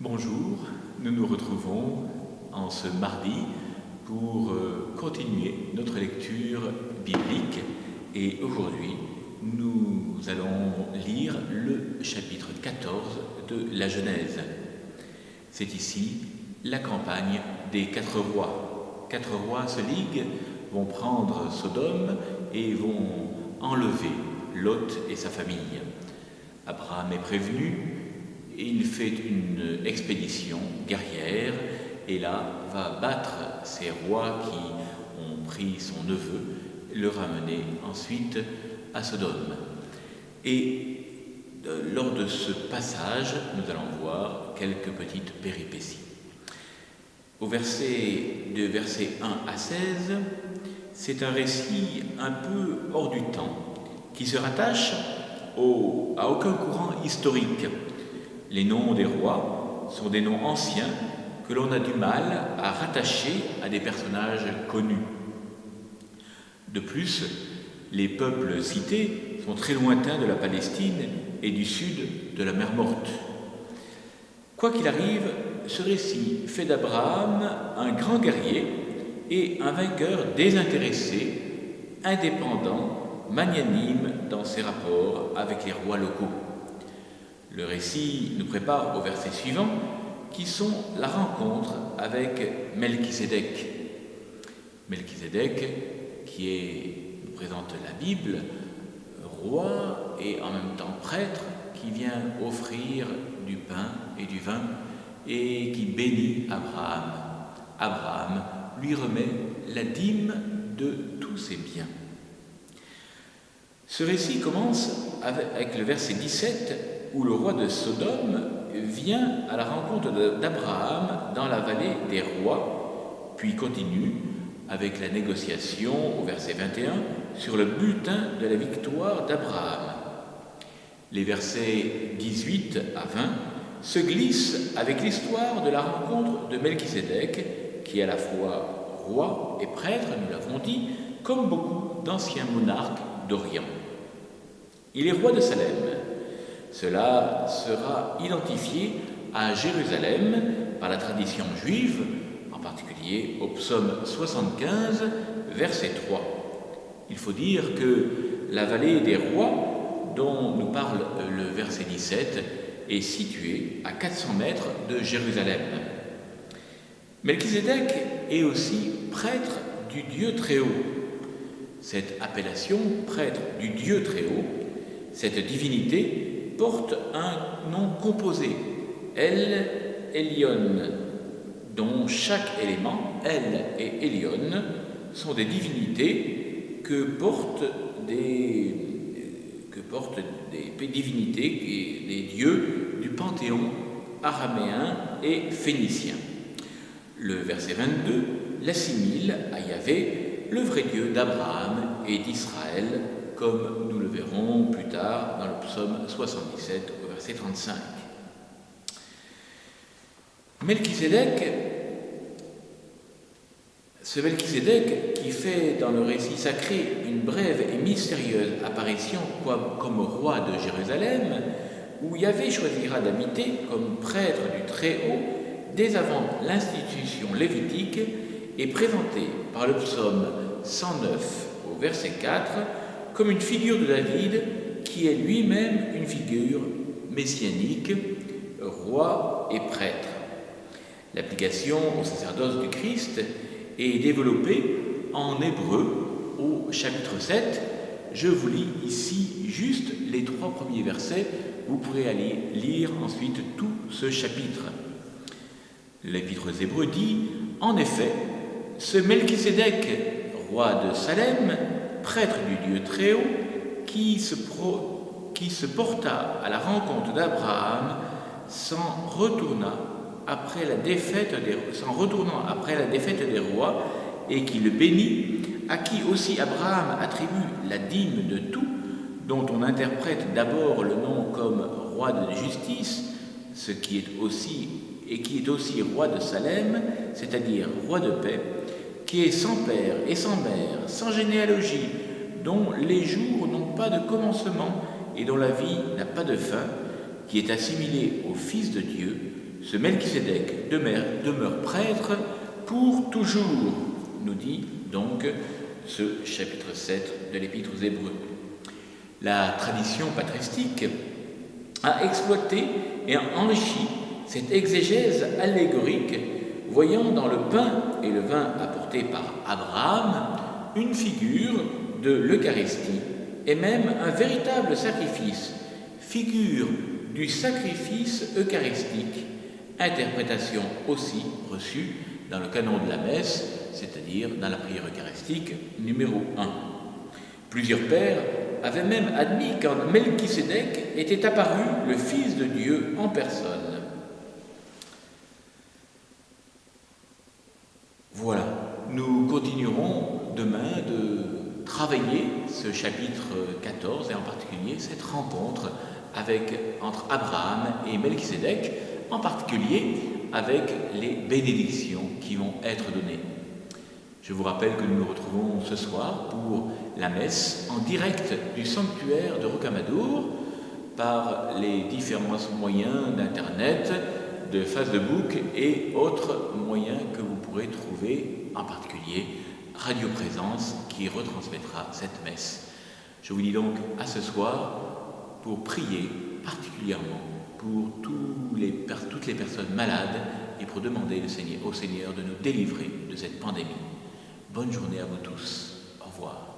Bonjour, nous nous retrouvons en ce mardi pour continuer notre lecture biblique et aujourd'hui nous allons lire le chapitre 14 de la Genèse. C'est ici la campagne des 4 rois. 4 rois se liguent, vont prendre Sodome et vont enlever Lot et sa famille. Abraham est prévenu. Il fait une expédition guerrière et là va battre ces rois qui ont pris son neveu, le ramener ensuite à Sodome. Et lors de ce passage, nous allons voir quelques petites péripéties. De versets 1 à 16, c'est un récit un peu hors du temps qui se rattache à aucun courant historique. Les noms des rois sont des noms anciens que l'on a du mal à rattacher à des personnages connus. De plus, les peuples cités sont très lointains de la Palestine et du sud de la mer Morte. Quoi qu'il arrive, ce récit fait d'Abraham un grand guerrier et un vainqueur désintéressé, indépendant, magnanime dans ses rapports avec les rois locaux. Le récit nous prépare aux versets suivants, qui sont la rencontre avec Melchisédek. Melchisédek, nous présente la Bible, roi et en même temps prêtre, qui vient offrir du pain et du vin et qui bénit Abraham. Abraham lui remet la dîme de tous ses biens. Ce récit commence avec le verset 17, où le roi de Sodome vient à la rencontre d'Abraham dans la vallée des rois, puis continue avec la négociation au verset 21 sur le butin de la victoire d'Abraham. Les versets 18 à 20 se glissent avec l'histoire de la rencontre de Melchisédek, qui est à la fois roi et prêtre, nous l'avons dit, comme beaucoup d'anciens monarques d'Orient. Il est roi de Salem. Cela sera identifié à Jérusalem par la tradition juive, en particulier au psaume 75, verset 3. Il faut dire que la vallée des rois, dont nous parle le verset 17, est située à 400 mètres de Jérusalem. Melchisédek est aussi prêtre du Dieu Très-Haut. Cette appellation, prêtre du Dieu Très-Haut, cette divinité, porte un nom composé, El Elyon, dont chaque élément, El et Elyon, sont des divinités que portent des divinités, des dieux du panthéon araméen et phénicien. Le verset 22 l'assimile à Yahvé, le vrai Dieu d'Abraham et d'Israël, comme nous le verrons plus tard dans le psaume 77 au verset 35. Ce Melchisédek qui fait dans le récit sacré une brève et mystérieuse apparition comme roi de Jérusalem, où Yahvé choisira d'habiter comme prêtre du Très-Haut dès avant l'institution lévitique, est présenté par le psaume 109 au verset 4 comme une figure de David qui est lui-même une figure messianique, roi et prêtre. L'application au sacerdoce du Christ est développée en hébreu au chapitre 7. Je vous lis ici juste les 3 premiers versets. Vous pourrez aller lire ensuite tout ce chapitre. L'épître aux Hébreux dit « En effet, ce Melchisédek, roi de Salem, prêtre du Dieu Très-Haut, qui se porta à la rencontre d'Abraham, s'en retournant après la défaite des rois, et qui le bénit, à qui aussi Abraham attribue la dîme de tout, dont on interprète d'abord le nom comme roi de justice, qui est aussi roi de Salem, c'est-à-dire roi de paix, qui est sans père et sans mère, sans généalogie, dont les jours n'ont pas de commencement et dont la vie n'a pas de fin, qui est assimilé au Fils de Dieu, ce Melchisédek demeure prêtre pour toujours, nous dit donc ce chapitre 7 de l'Épître aux Hébreux. La tradition patristique a exploité et enrichi cette exégèse allégorique, voyant dans le pain et le vin apportés par Abraham une figure de l'Eucharistie et même un véritable sacrifice, figure du sacrifice eucharistique, interprétation aussi reçue dans le canon de la messe, c'est-à-dire dans la prière eucharistique numéro 1. Plusieurs pères avaient même admis qu'en Melchisédek était apparu le Fils de Dieu en personne. Voilà, nous continuerons demain de travailler ce chapitre 14 et en particulier cette rencontre entre Abraham et Melchisédek, en particulier avec les bénédictions qui vont être données. Je vous rappelle que nous nous retrouvons ce soir pour la messe en direct du sanctuaire de Rocamadour par les différents moyens d'Internet, de Facebook et autres moyens que vous pourrez trouver, en particulier Radio Présence qui retransmettra cette messe. Je vous dis donc à ce soir pour prier particulièrement pour toutes les personnes malades et pour demander au Seigneur de nous délivrer de cette pandémie. Bonne journée à vous tous. Au revoir.